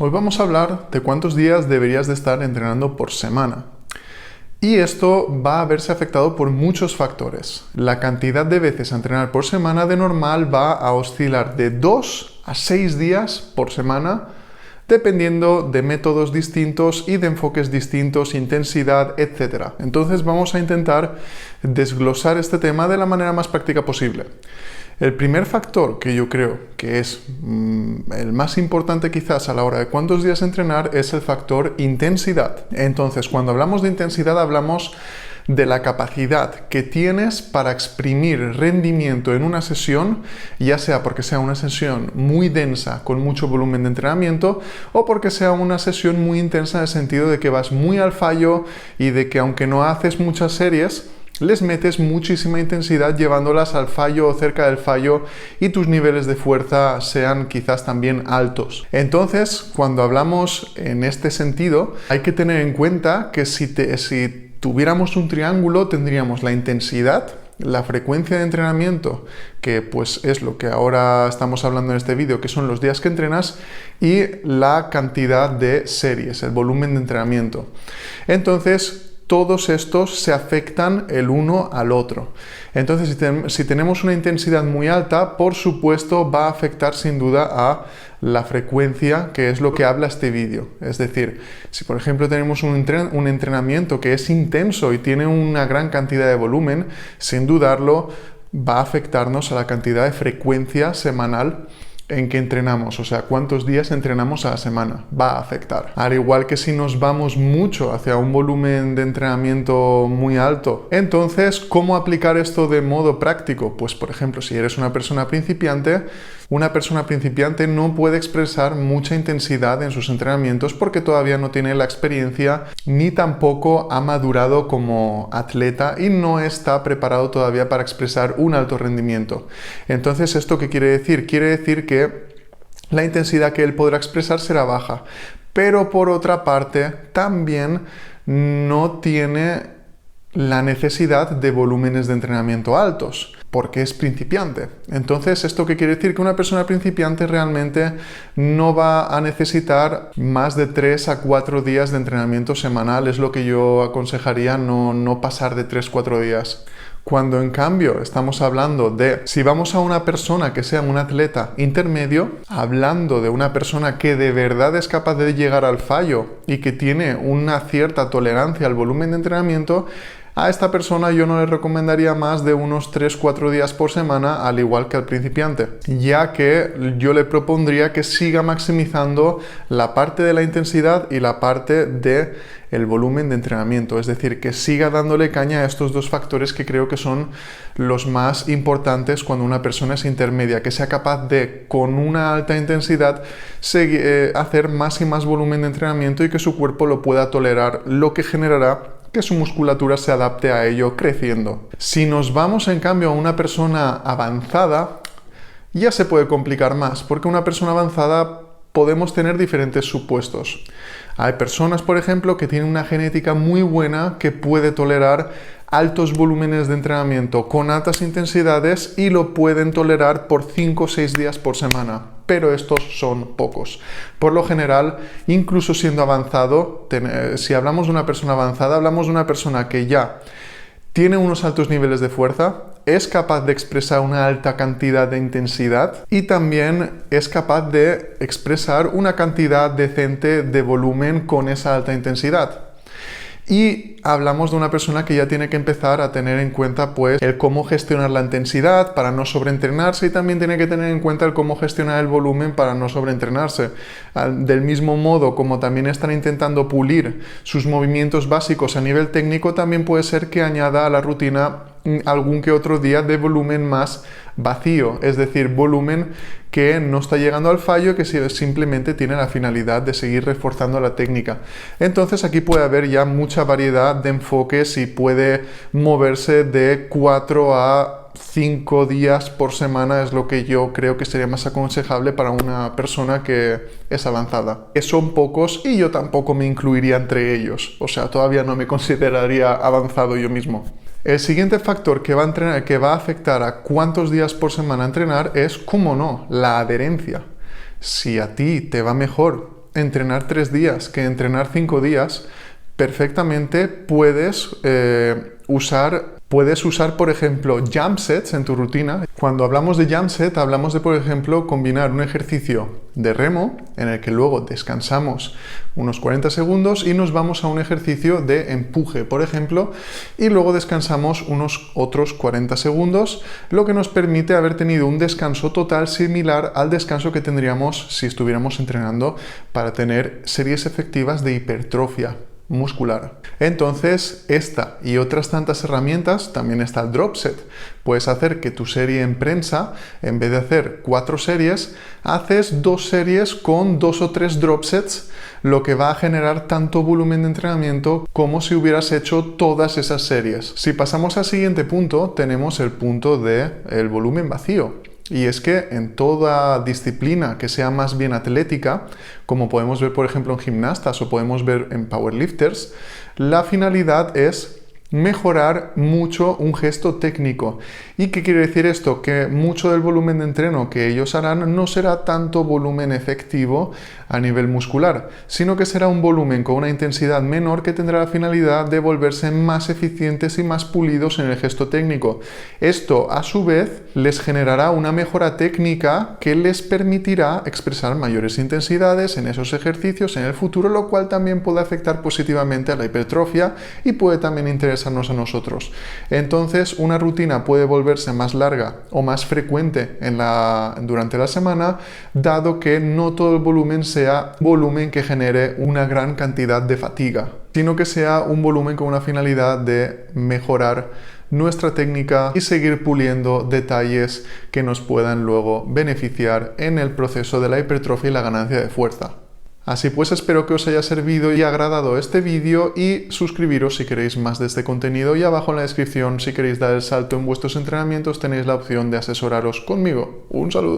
Hoy vamos a hablar de cuántos días deberías de estar entrenando por semana. Y esto va a verse afectado por muchos factores. La cantidad de veces a entrenar por semana de normal va a oscilar de 2 a 6 días por semana, dependiendo de métodos distintos y de enfoques distintos, intensidad, etc. Entonces vamos a intentar desglosar este tema de la manera más práctica posible. El primer factor que yo creo que es el más importante quizás a la hora de cuántos días entrenar es el factor intensidad. Entonces, cuando hablamos de intensidad hablamos de la capacidad que tienes para exprimir rendimiento en una sesión, ya sea porque sea una sesión muy densa con mucho volumen de entrenamiento o porque sea una sesión muy intensa en el sentido de que vas muy al fallo y de que aunque no haces muchas series, les metes muchísima intensidad llevándolas al fallo o cerca del fallo y tus niveles de fuerza sean quizás también altos. Entonces, cuando hablamos en este sentido, hay que tener en cuenta que si tuviéramos un triángulo, tendríamos la intensidad, la frecuencia de entrenamiento, que pues es lo que ahora estamos hablando en este vídeo, que son los días que entrenas, y la cantidad de series, el volumen de entrenamiento. Entonces, todos estos se afectan el uno al otro. Entonces, si tenemos una intensidad muy alta, por supuesto va a afectar sin duda a la frecuencia, que es lo que habla este vídeo. Es decir, si por ejemplo tenemos un entrenamiento que es intenso y tiene una gran cantidad de volumen, sin dudarlo va a afectarnos a la cantidad de frecuencia semanal en que entrenamos, o sea, cuántos días entrenamos a la semana, va a afectar. Al igual que si nos vamos mucho hacia un volumen de entrenamiento muy alto. Entonces, ¿cómo aplicar esto de modo práctico? Pues, por ejemplo, si eres una persona principiante no puede expresar mucha intensidad en sus entrenamientos porque todavía no tiene la experiencia ni tampoco ha madurado como atleta y no está preparado todavía para expresar un alto rendimiento. Entonces, ¿esto qué quiere decir? Quiere decir que la intensidad que él podrá expresar será baja, pero por otra parte también no tiene la necesidad de volúmenes de entrenamiento altos, porque es principiante. Entonces, ¿esto qué quiere decir? Que una persona principiante realmente no va a necesitar más de 3 a 4 días de entrenamiento semanal, es lo que yo aconsejaría, no pasar de 3-4 días. Cuando en cambio estamos hablando de, si vamos a una persona que sea un atleta intermedio, hablando de una persona que de verdad es capaz de llegar al fallo y que tiene una cierta tolerancia al volumen de entrenamiento, a esta persona yo no le recomendaría más de unos 3-4 días por semana, al igual que al principiante, ya que yo le propondría que siga maximizando la parte de la intensidad y la parte de el volumen de entrenamiento, es decir, que siga dándole caña a estos dos factores que creo que son los más importantes cuando una persona es intermedia, que sea capaz de, con una alta intensidad, hacer más y más volumen de entrenamiento y que su cuerpo lo pueda tolerar, lo que generará que su musculatura se adapte a ello creciendo. Si nos vamos en cambio a una persona avanzada, ya se puede complicar más, porque una persona avanzada podemos tener diferentes supuestos. Hay personas, por ejemplo, que tienen una genética muy buena que puede tolerar altos volúmenes de entrenamiento con altas intensidades y lo pueden tolerar por 5 o 6 días por semana, pero estos son pocos. Por lo general, incluso siendo avanzado, si hablamos de una persona avanzada, hablamos de una persona que ya tiene unos altos niveles de fuerza, es capaz de expresar una alta cantidad de intensidad y también es capaz de expresar una cantidad decente de volumen con esa alta intensidad. Y hablamos de una persona que ya tiene que empezar a tener en cuenta pues el cómo gestionar la intensidad para no sobreentrenarse y también tiene que tener en cuenta el cómo gestionar el volumen para no sobreentrenarse. Del mismo modo como también están intentando pulir sus movimientos básicos a nivel técnico, también puede ser que añada a la rutina algún que otro día de volumen más vacío, es decir, volumen que no está llegando al fallo, que simplemente tiene la finalidad de seguir reforzando la técnica. Entonces aquí puede haber ya mucha variedad de enfoques y puede moverse de 4 a 5 días por semana, es lo que yo creo que sería más aconsejable para una persona que es avanzada. Que son pocos y yo tampoco me incluiría entre ellos, o sea, todavía no me consideraría avanzado yo mismo. El siguiente factor que va a afectar a cuántos días por semana entrenar es, cómo no, la adherencia. Si a ti te va mejor entrenar 3 días que entrenar 5 días. Perfectamente puedes usar, por ejemplo, jump sets en tu rutina. Cuando hablamos de jump set, hablamos de, por ejemplo, combinar un ejercicio de remo, en el que luego descansamos unos 40 segundos y nos vamos a un ejercicio de empuje, por ejemplo, y luego descansamos unos otros 40 segundos, lo que nos permite haber tenido un descanso total similar al descanso que tendríamos si estuviéramos entrenando para tener series efectivas de hipertrofia muscular. Entonces, esta y otras tantas herramientas, también está el drop set. Puedes hacer que tu serie en prensa, en vez de hacer 4 series, haces 2 series con 2 o 3 drop sets, lo que va a generar tanto volumen de entrenamiento como si hubieras hecho todas esas series. Si pasamos al siguiente punto, tenemos el punto del volumen vacío. Y es que en toda disciplina que sea más bien atlética, como podemos ver por ejemplo en gimnastas o podemos ver en powerlifters, la finalidad es mejorar mucho un gesto técnico. ¿Y qué quiere decir esto? Que mucho del volumen de entreno que ellos harán no será tanto volumen efectivo a nivel muscular, sino que será un volumen con una intensidad menor que tendrá la finalidad de volverse más eficientes y más pulidos en el gesto técnico. Esto, a su vez, les generará una mejora técnica que les permitirá expresar mayores intensidades en esos ejercicios en el futuro, lo cual también puede afectar positivamente a la hipertrofia y puede también interesarnos a nosotros. Entonces, una rutina puede volverse más larga o más frecuente durante la semana, dado que no todo el volumen sea volumen que genere una gran cantidad de fatiga, sino que sea un volumen con una finalidad de mejorar nuestra técnica y seguir puliendo detalles que nos puedan luego beneficiar en el proceso de la hipertrofia y la ganancia de fuerza. Así pues, espero que os haya servido y agradado este vídeo y suscribiros si queréis más de este contenido, y abajo en la descripción, si queréis dar el salto en vuestros entrenamientos, tenéis la opción de asesoraros conmigo. Un saludo.